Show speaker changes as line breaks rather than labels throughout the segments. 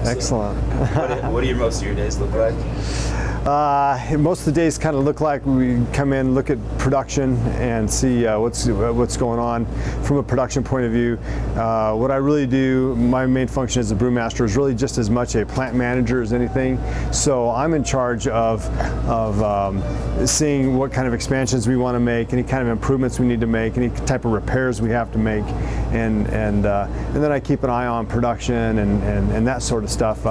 Excellent.
What do most of your days look like?
Most of the days kind of look like we come in, look at production, and see what's going on from a production point of view. What I really do, my main function as a brewmaster is really just as much a plant manager as anything. So I'm in charge of seeing what kind of expansions we want to make, any kind of improvements we need to make, any type of repairs we have to make, and then I keep an eye on production and that sort of stuff.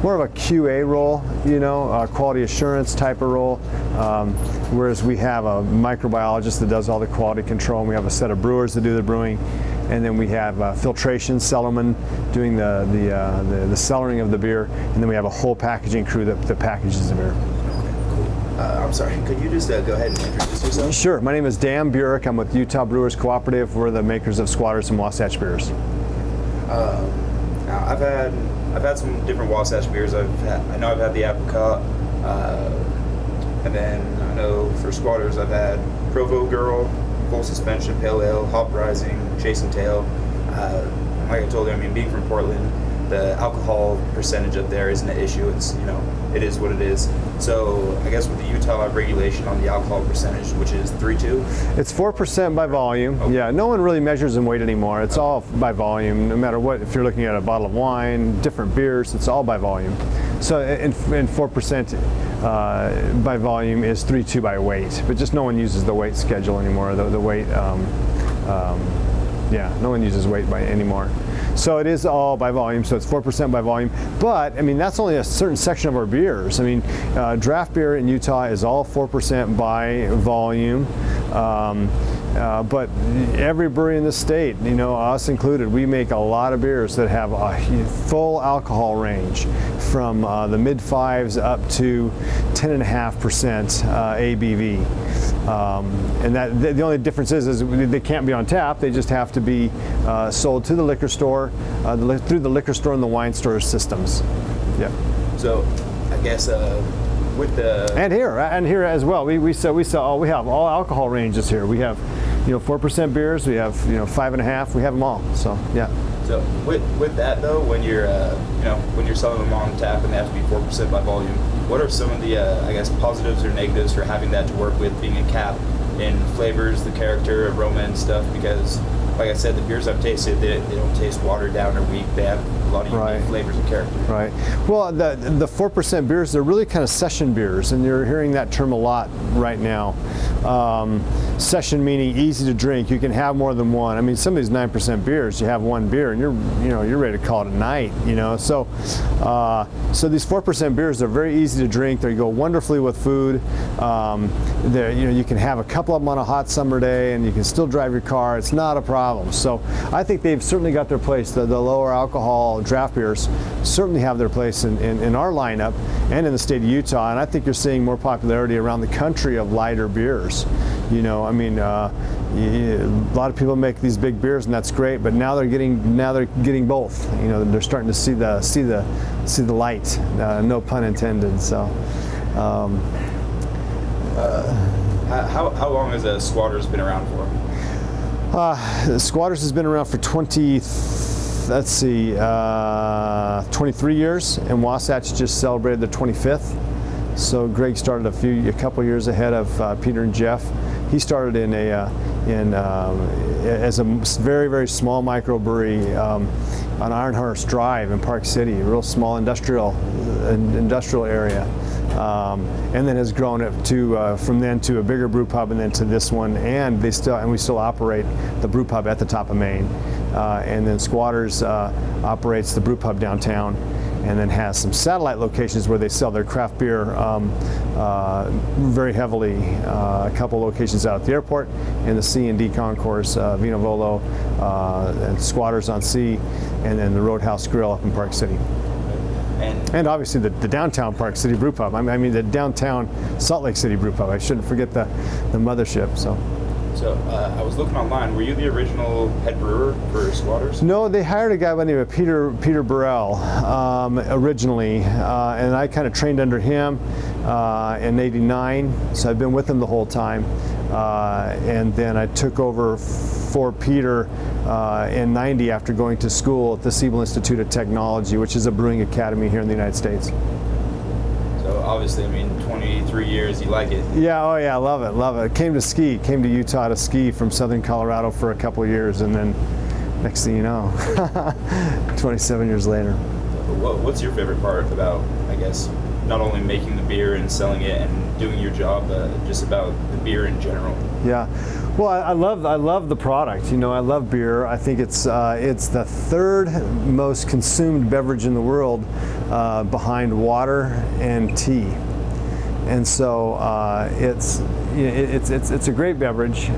More of a QA role, you know, quality assurance type of role, whereas we have a microbiologist that does all the quality control, and we have a set of brewers that do the brewing, and then we have filtration cellarmen doing the cellaring of the beer, and then we have a whole packaging crew that packages the beer.
I'm sorry, could you just go ahead and introduce yourself?
Sure, my name is Dan Burek. I'm with Utah Brewers Cooperative. We're the makers of Squatters and Wasatch beers.
Now I've had some different Wasatch beers. I know I've had the Apricot, and then I know for Squatters I've had Provo Girl, Full Suspension Pale Ale, Hop Rising, Chase and Tail. Like I told you, I mean, being from Portland, the alcohol percentage up there isn't an issue. It's, you know, it is what it is. So I guess with the Utah regulation on the alcohol percentage, which is 3.2?
It's 4% by volume. Okay. Yeah, no one really measures in weight anymore. It's all by volume, no matter what. If you're looking at a bottle of wine, different beers, it's all by volume. So and 4% by volume is 3.2 by weight, but just no one uses the weight schedule anymore. The weight, yeah, no one uses weight by anymore. So it is all by volume, so it's 4% by volume. But, I mean, that's only a certain section of our beers. I mean, draft beer in Utah is all 4% by volume. But every brewery in the state, you know, us included, we make a lot of beers that have a full alcohol range from the mid-5s up to 10.5% ABV. And that the only difference is they can't be on tap. They just have to be sold to the liquor store, through the liquor store and the wine store systems. Yeah.
So, I guess with the
and here as well, we have all alcohol ranges here. We have, you know, 4% beers. We have, you know, 5.5. We have them all. So yeah.
So with that though, when you're you know, when you're selling them on tap and they have to be 4% by volume, what are some of the I guess positives or negatives for having that to work with, being a cap in flavors, the character, aroma, and stuff? Because like I said, the beers I've tasted, they don't taste watered down or weak. They have a lot of unique flavors and character.
Right. Well, the 4% beers, they're really kind of session beers, and you're hearing that term a lot right now. Session meaning easy to drink. You can have more than one. I mean, some of these 9% beers, you have one beer and you're ready to call it a night. You know, so these 4% beers, they're very easy to drink. They go wonderfully with food. You can have a couple of them on a hot summer day, and you can still drive your car. It's not a problem. So I think they've certainly got their place. The lower alcohol draft beers certainly have their place in our lineup and in the state of Utah. And I think you're seeing more popularity around the country of lighter beers. You know, I mean, a lot of people make these big beers, and that's great. But now they're getting both. You know, they're starting to see the light. No pun intended. So.
How long has Squatters been around for?
Squatters has been around for 23 years, and Wasatch just celebrated their 25th. So Greg started a couple years ahead of Peter and Jeff. He started as a very, very small microbrewery on Iron Horse Drive in Park City, a real small industrial area. And then has grown it to from then to a bigger brew pub, and then to this one, and we still operate the brew pub at the top of Main, and then Squatters operates the brew pub downtown, and then has some satellite locations where they sell their craft beer very heavily. A couple locations out at the airport, in the C&D concourse, Vino Volo, and Squatters on C, and then the Roadhouse Grill up in Park City. And obviously the downtown Park City Brew Pub. I mean the downtown Salt Lake City Brew Pub. I shouldn't forget the mothership. So
I was looking online. Were you the original head brewer for Squatters?
No, they hired a guy by the name of Peter Burrell originally, and I kind of trained under him in '89. So I've been with him the whole time. and then I took over for Peter in '90 after going to school at the Siebel Institute of Technology, which is a brewing academy here in the United States.
So obviously, I mean, 23 years, you like it.
Yeah, oh yeah, I love it, love it. Came to Utah to ski from southern Colorado for a couple of years, and then next thing you know, 27 years later.
What's your favorite part about, I guess, not only making the beer and selling it and doing your job, but just about the beer in general?
Yeah, well, I love the product. You know, I love beer. I think it's the third most consumed beverage in the world, behind water and tea, and so it's a great beverage.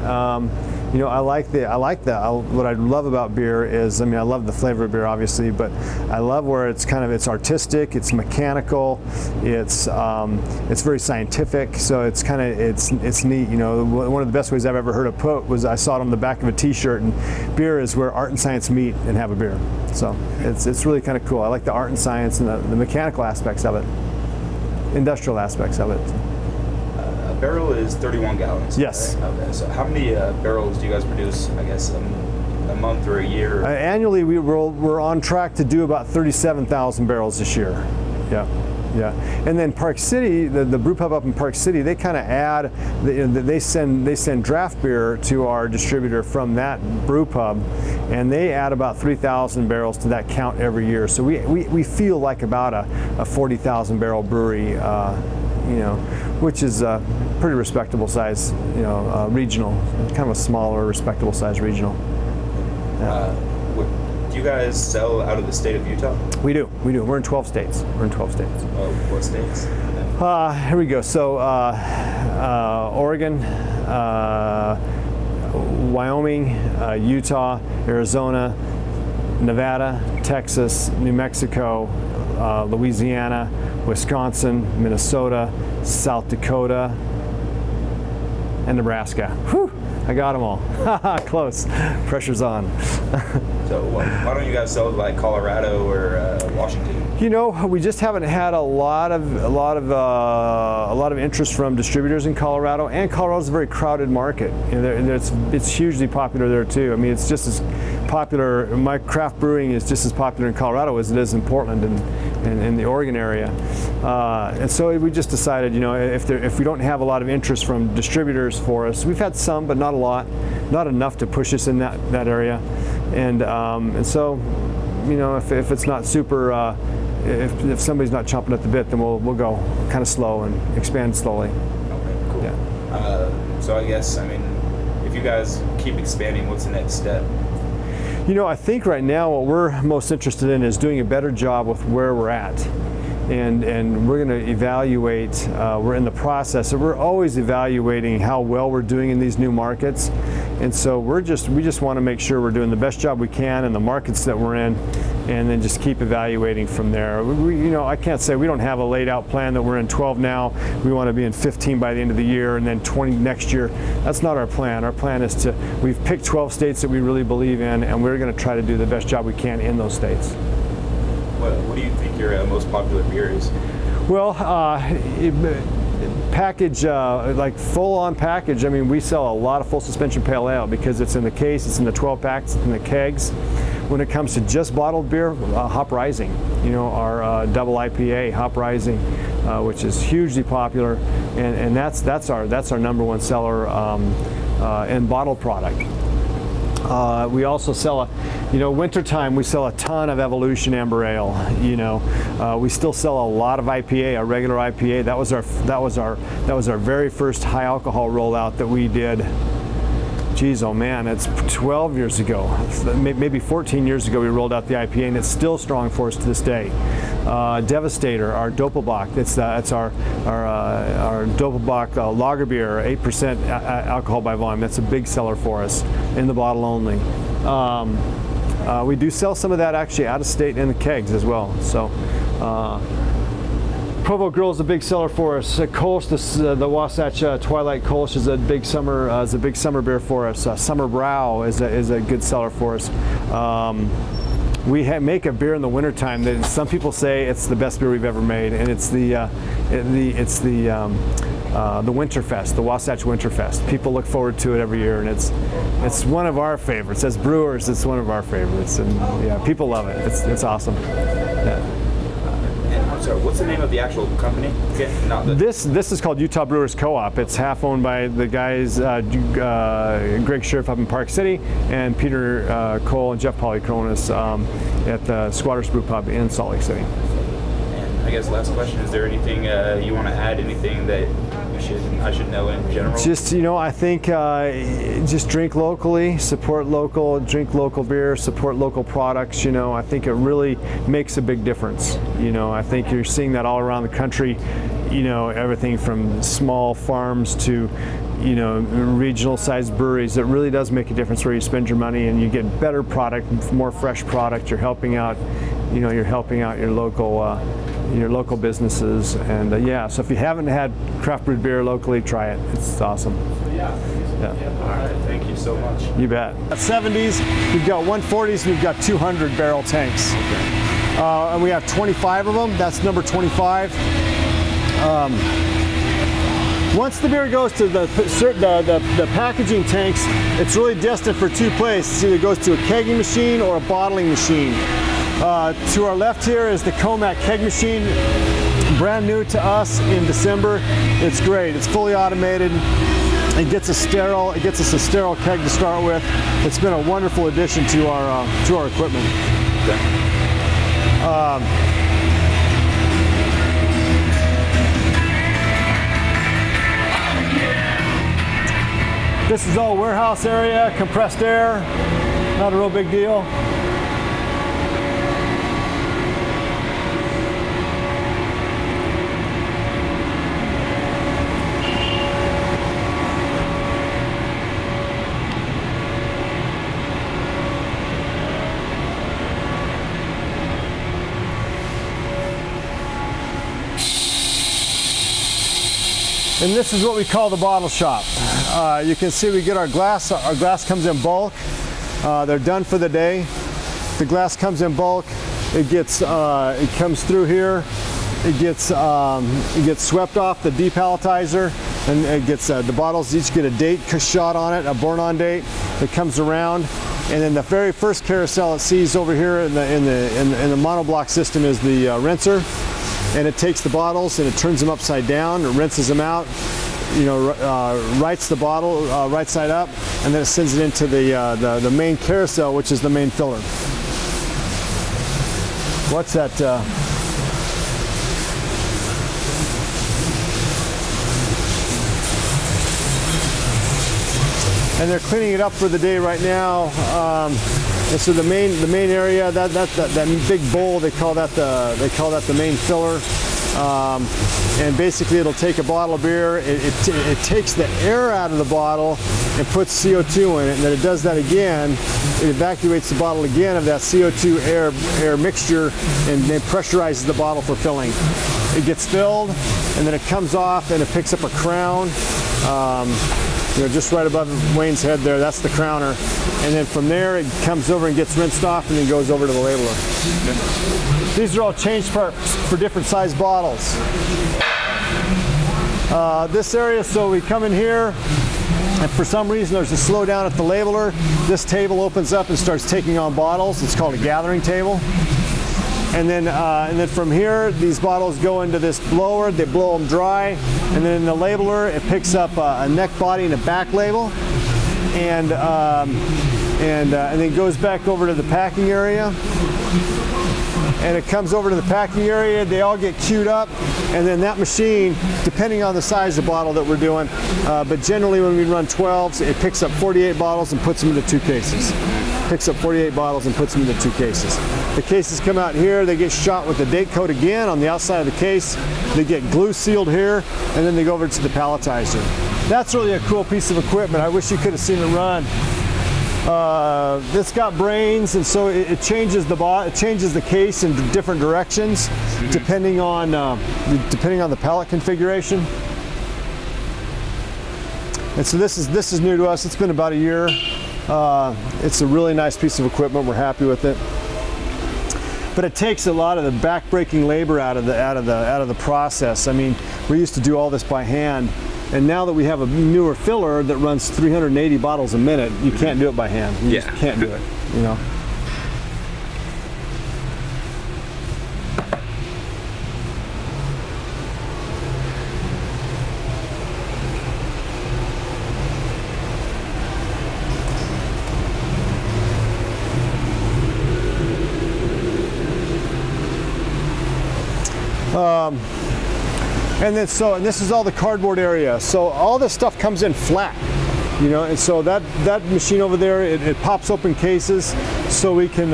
You know, what I love about beer is, I mean, I love the flavor of beer, obviously, but I love where it's artistic, it's mechanical, it's very scientific, so it's neat. You know, one of the best ways I've ever heard it put was I saw it on the back of a T-shirt, and beer is where art and science meet and have a beer. So it's really kind of cool. I like the art and science and the mechanical aspects of it, industrial aspects of it.
Barrel is 31 gallons.
Yes.
Right? Okay. So how many barrels do you guys produce, I guess, a month or a year?
Annually, we're on track to do about 37,000 barrels this year. Yeah. Yeah, and then Park City, the brew pub up in Park City, they kind of add, they send draft beer to our distributor from that brew pub, and they add about 3,000 barrels to that count every year. So we feel like about a 40,000 barrel brewery, you know, which is a pretty respectable size, you know, regional, kind of a smaller, respectable size regional. Yeah.
Do you guys sell out of the state of Utah?
We do. We're in 12 states.
Oh, what states?
Here we go. So Oregon, Wyoming, Utah, Arizona, Nevada, Texas, New Mexico, Louisiana, Wisconsin, Minnesota, South Dakota, and Nebraska. Whew, I got them all. Close. Pressure's on.
So why don't you guys sell to like Colorado or Washington?
You know, we just haven't had a lot of interest from distributors in Colorado, and Colorado's a very crowded market. You know, it's hugely popular there too. I mean, it's just as popular. My craft brewing is just as popular in Colorado as it is in Portland and in the Oregon area. And so we just decided, you know, if we don't have a lot of interest from distributors for us, we've had some, but not a lot, not enough to push us in that area. And so, you know, if it's not super, if somebody's not chomping at the bit, then we'll go kind of slow and expand slowly.
Okay, cool.
Yeah.
So I guess, I mean, if you guys keep expanding, what's the next step?
You know, I think right now what we're most interested in is doing a better job with where we're at. And we're going to evaluate, we're in the process, we're always evaluating how well we're doing in these new markets. And so we just want to make sure we're doing the best job we can in the markets that we're in, and then just keep evaluating from there. You know, I can't say we don't have a laid out plan that we're in 12 now, we want to be in 15 by the end of the year, and then 20 next year. That's not our plan. Our plan is we've picked 12 states that we really believe in, and we're going to try to do the best job we can in those states.
What do you think your most popular beer is?
Well, package, like full-on package, I mean, we sell a lot of full suspension pale ale because it's in the case, it's in the 12 packs, it's in the kegs. When it comes to just bottled beer, Hop Rising, you know, our double IPA, Hop Rising, which is hugely popular, and that's our number one seller in bottled product. We also sell wintertime we sell a ton of Evolution Amber Ale. You know, we still sell a lot of IPA, a regular IPA. That was our very first high alcohol rollout that we did. Geez, oh man, it's 12 years ago, maybe 14 years ago we rolled out the IPA, and it's still strong for us to this day. Devastator, our Doppelbock, it's our Doppelbock lager beer, 8% alcohol by volume. That's a big seller for us in the bottle only. We do sell some of that actually out of state in the kegs as well. So. Provo Grill is a big seller for us. Kolsch, the Wasatch Twilight Kolsch is a big summer beer for us. Summer Brow is a good seller for us. We make a beer in the wintertime that some people say it's the best beer we've ever made, and it's the the Winterfest, the Wasatch Winterfest. People look forward to it every year, and it's one of our favorites. As brewers, it's one of our favorites, and yeah, people love it. It's awesome. Yeah.
I'm sorry, what's the name of the actual company? Again, not the
This is called Utah Brewers Co-op. It's half owned by the guys Greg Schiff up in Park City and Peter Cole and Jeff Polykonis at the Squatters Brew Pub in Salt Lake City.
And I guess last question: is there anything you want to add? Anything that I should know in general?
Just, I think just drink locally, support local, drink local beer, support local products. I think it really makes a big difference. I think you're seeing that all around the country. Everything from small farms to regional sized breweries. It really does make a difference where you spend your money, and you get better product, more fresh product. You're helping out, your local businesses. And yeah, so if you haven't had craft brewed beer locally, try it. It's awesome. Yeah.
All right, thank you so much.
You bet. At 70s, we've got 140s, and we've got 200 barrel tanks. And we have 25 of them. That's number 25. Once the beer goes to the packaging tanks, it's really destined for two places. It either goes to a kegging machine or a bottling machine. To our left here is the Comac keg machine, brand new to us in December. It's great. It's fully automated. It gets us a sterile keg to start with. It's been a wonderful addition to our equipment. This is all warehouse area, compressed air, not a real big deal. And this is what we call the bottle shop. You can see we get our glass. Our glass comes in bulk. They're done for the day. The glass comes in bulk. It comes through here. It gets swept off the depalletizer, and it gets the bottles each get a date shot on it, a born-on date. It comes around, and then the very first carousel it sees over here in the monoblock system is the rinser. And it takes the bottles and it turns them upside down, it rinses them out, writes the bottle right side up, and then it sends it into the main carousel, which is the main filler. What's that? And they're cleaning it up for the day right now. And so the main area, that big bowl, they call that the main filler. And basically it'll take a bottle of beer, it takes the air out of the bottle and puts CO2 in it, and then it does that again. It evacuates the bottle again of that CO2 air mixture, and then pressurizes the bottle for filling. It gets filled, and then it comes off, and it picks up a crown. Just right above Wayne's head there, that's the crowner. And then from there, it comes over and gets rinsed off and then goes over to the labeler. These are all change parts for different size bottles. This area, so we come in here, and for some reason there's a slowdown at the labeler. This table opens up and starts taking on bottles. It's called a gathering table. And then from here, these bottles go into this blower. They blow them dry, and then in the labeler, it picks up a neck body and a back label, and then goes back over to the packing area. And it comes over to the packing area. They all get queued up, and then that machine, depending on the size of the bottle that we're doing, but generally when we run 12s, it picks up 48 bottles and puts them into 2 cases. Picks up 48 bottles and puts them into 2 cases. The cases come out here, they get shot with the date code again on the outside of the case. They get glue sealed here, and then they go over to the palletizer. That's really a cool piece of equipment. I wish you could have seen it run. It's got brains, and so it changes the case in different directions depending on the pallet configuration. And so this is new to us. It's been about a year. It's a really nice piece of equipment. We're happy with it. but it takes a lot of the back-breaking labor out of the process. I mean, we used to do all this by hand, and now that we have a newer filler that runs 380 bottles a minute, you can't do it by hand. You just can't do it, you know. And this is all the cardboard area. So all this stuff comes in flat, you know. And so that machine over there, it pops open cases, so we can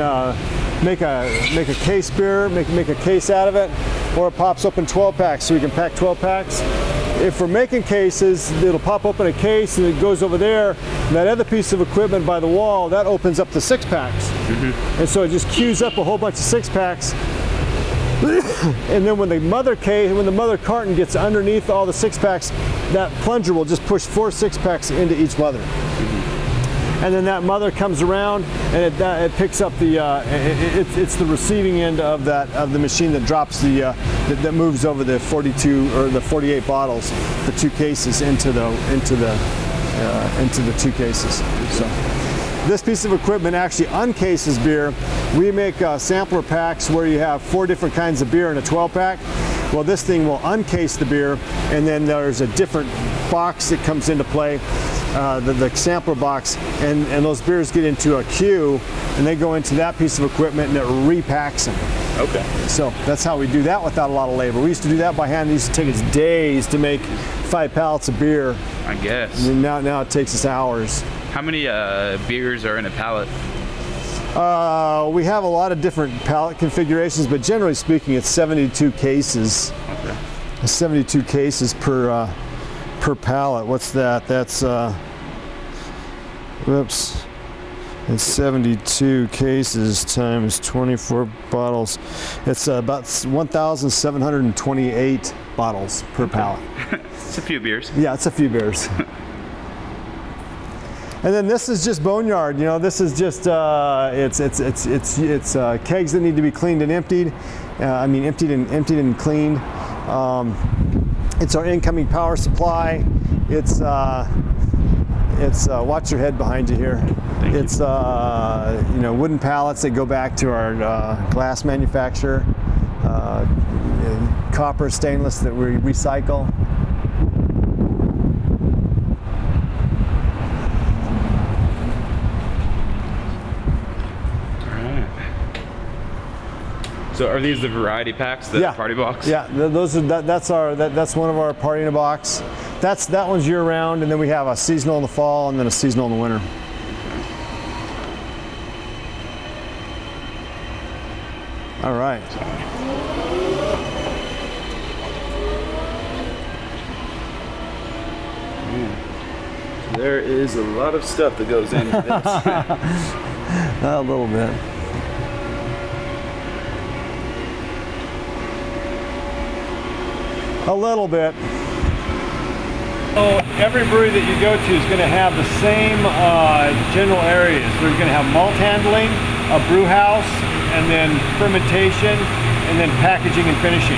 make a case beer, make a case out of it, or it pops open 12 packs, so we can pack 12 packs. If we're making cases, it'll pop open a case and it goes over there. And that other piece of equipment by the wall, that opens up the 6 packs. And so it just queues up a whole bunch of 6 packs. And then when the mother carton gets underneath all the 6 packs, that plunger will just push 4 6 packs into each mother. And then that mother comes around and it picks up the it's the receiving end of the machine that drops that moves over the 42 or the 48 bottles, the 2 cases into the 2 cases. So this piece of equipment actually uncases beer. We make sampler packs where you have 4 different kinds of beer in a 12 pack. Well, this thing will uncase the beer, and then there's a different box that comes into play, the sampler box, and those beers get into a queue, and they go into that piece of equipment and it repacks them.
Okay.
So that's how we do that without a lot of labor. We used to do that by hand. It used to take us days to make 5 pallets of beer.
I guess.
And now it takes us hours.
How many beers are in a pallet?
We have a lot of different pallet configurations, but generally speaking, it's 72 cases.
Okay.
72 cases per pallet. What's that? That's whoops. It's 72 cases times 24 bottles. It's about 1,728 bottles per pallet.
It's a few beers.
Yeah, it's a few beers. And then this is just boneyard. You know, this is just it's kegs that need to be cleaned and emptied. I mean, emptied and cleaned. It's our incoming power supply. It's watch your head behind you here. It's you know, wooden pallets that go back to our glass manufacturer. Copper, stainless that we recycle.
So are these the variety packs, the party box?
Yeah, those are that's one of our party in a box. That one's year round, and then we have a seasonal in the fall and then a seasonal in the winter. All right.
There is a lot of stuff that goes into this.
A little bit. A little bit. So every brewery that you go to is going to have the same general areas. We're going to have malt handling, a brew house, and then fermentation, and then packaging and finishing.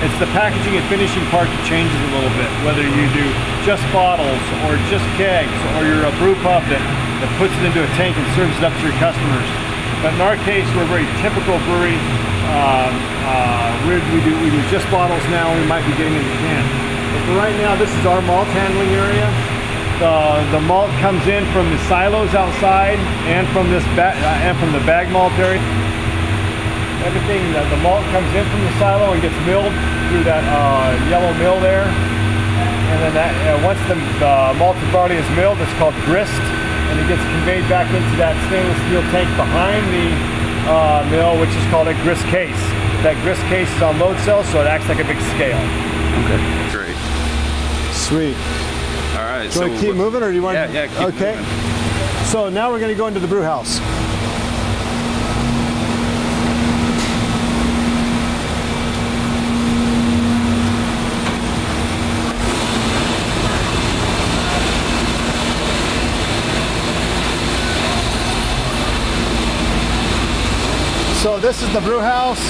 It's the packaging and finishing part that changes a little bit, whether you do just bottles or just kegs, or you're a brew pub that puts it into a tank and serves it up to your customers. But in our case, we're a very typical brewery. We do just bottles now. We might be getting into cans. But for right now, this is our malt handling area. The malt comes in from the silos outside and from the bag malt area. Everything, the malt comes in from the silo and gets milled through that yellow mill there. And then once the malted barley is milled, it's called grist, and it gets conveyed back into that stainless steel tank behind the mill, which is called a grist case. That grist case is on load cells, so it acts like a big scale.
Okay, great.
Sweet.
All right.
Do you want to keep moving, or do you want?
Yeah, keep
okay.
moving.
So now we're going to go into the brew house. So this is the brew house.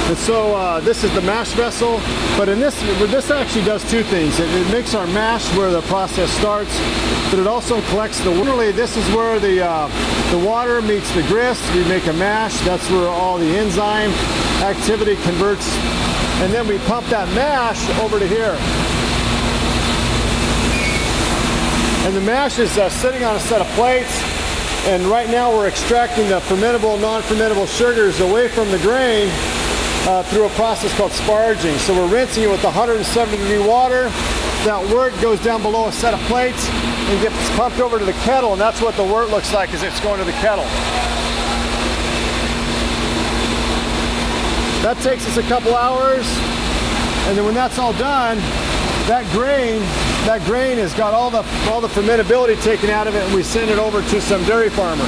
And so this is the mash vessel, but this actually does two things. It makes our mash where the process starts, but it also collects the water. This is where the water meets the grist. We make a mash. That's where all the enzyme activity converts, and then we pump that mash over to here. And the mash is sitting on a set of plates, and right now we're extracting the fermentable, non-fermentable sugars away from the grain through a process called sparging. So we're rinsing it with 170-degree water. That wort goes down below a set of plates and gets pumped over to the kettle, and that's what the wort looks like as it's going to the kettle. That takes us a couple hours, and then when that's all done, that grain has got all the fermentability taken out of it, and we send it over to some dairy farmers.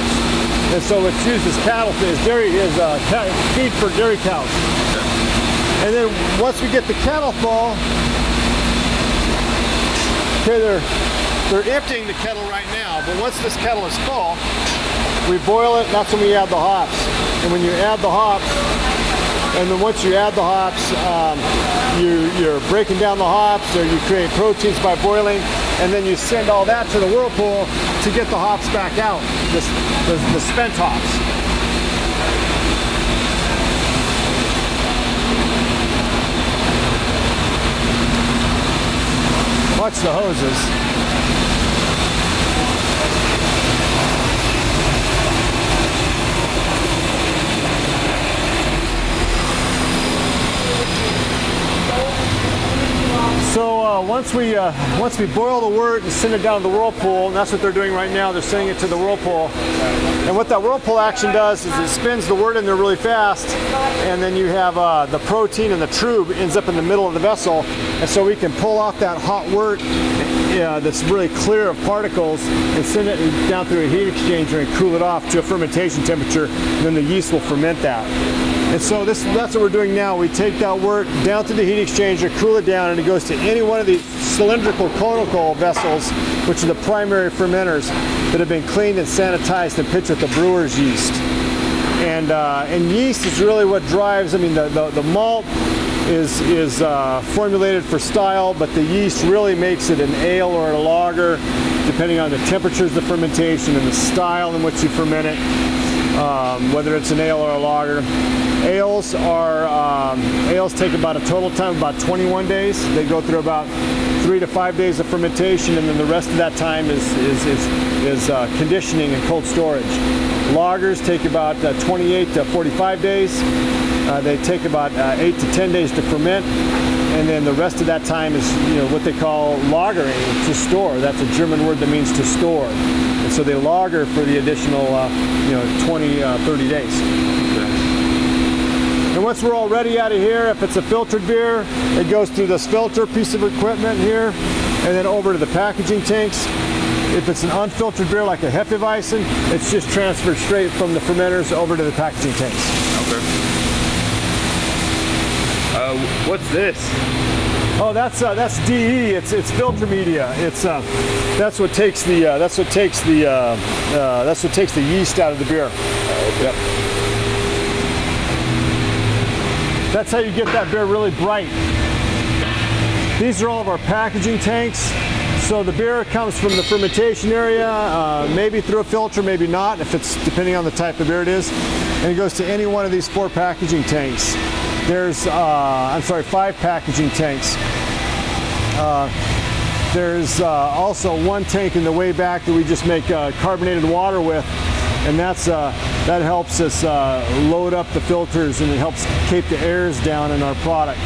And so it's used as cattle feed, feed for dairy cows. And then once we get the kettle full, okay, they're emptying the kettle right now, but once this kettle is full, we boil it, and that's when we add the hops. And when you add the hops, and then once you add the hops, you're breaking down the hops, or you create proteins by boiling, and then you send all that to the whirlpool to get the hops back out, the spent hops. Watch the hoses. So once we boil the wort and send it down to the whirlpool, and that's what they're doing right now, they're sending it to the whirlpool. And what that whirlpool action does is it spins the wort in there really fast, and then you have the protein and the tube ends up in the middle of the vessel, and so we can pull off that hot wort that's really clear of particles and send it down through a heat exchanger and cool it off to a fermentation temperature, and then the yeast will ferment that. And so that's what we're doing now. We take that wort down to the heat exchanger, cool it down, and it goes to any one of these cylindrical conical vessels, which are the primary fermenters that have been cleaned and sanitized and pitched with the brewer's yeast. And yeast is really what drives, I mean, the malt is formulated for style, but the yeast really makes it an ale or a lager, depending on the temperatures of fermentation and the style in which you ferment it, whether it's an ale or a lager. Ales take about a total time of about 21 days. They go through about 3 to 5 days of fermentation, and then the rest of that time is conditioning and cold storage. Lagers take about 28 to 45 days. They take about 8 to 10 days to ferment, and then the rest of that time is what they call lagering, to store. That's a German word that means to store. And so they lager for the additional 20, 30 days. And once we're all ready out of here, if it's a filtered beer, it goes through this filter piece of equipment here, and then over to the packaging tanks. If it's an unfiltered beer like a Hefeweizen, it's just transferred straight from the fermenters over to the packaging tanks.
Okay. What's this?
Oh, that's DE. It's filter media. It's that's what takes the yeast out of the beer. Yep. That's how you get that beer really bright. These are all of our packaging tanks. So the beer comes from the fermentation area, maybe through a filter, maybe not, if it's depending on the type of beer it is, and it goes to any one of these 4 packaging tanks. There's 5 packaging tanks. There's also 1 tank in the way back that we just make carbonated water with, and that helps us load up the filters, and it helps keep the airs down in our product.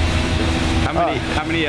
How many